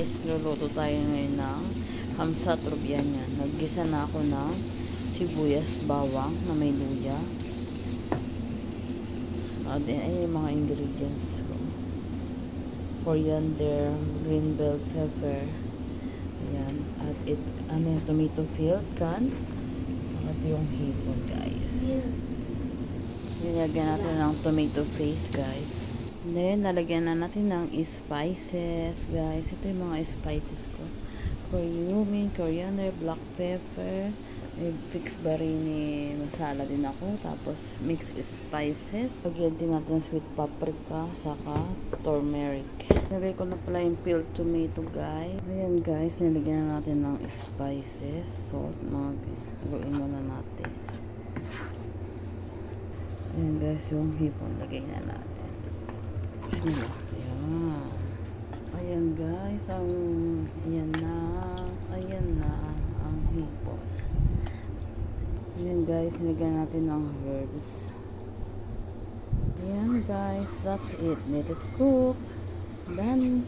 guys, luluto tayo ngayon ng hamsa trobianya. Naggisa na ako ng sibuyas, bawang na may luya. At ay yung mga ingredients ko. Coriander, green bell pepper. Ayan. At tomato filled can. At yung hipon, guys. Nilagyan natin ng tomato paste, guys. Then, nalagyan na natin ng spices, guys. Ito yung mga spices ko. Cumin, coriander, black pepper. May fix barini masala din ako. Tapos, mixed spices. Lagyan din natin sweet paprika, saka turmeric. Nilagay ko na pala yung peeled tomato, guys. Ayan, guys. Nilagyan na natin ng spices. Salt, haluin muna natin. Ayan, guys. Yung hipon, lagay na natin. Bismillah. Ayan. Ayan, guys. Ayan na ang hipon. Ayan, guys. Nilagyan natin ng herbs. Ayan, guys. That's it. Let it cook. Done.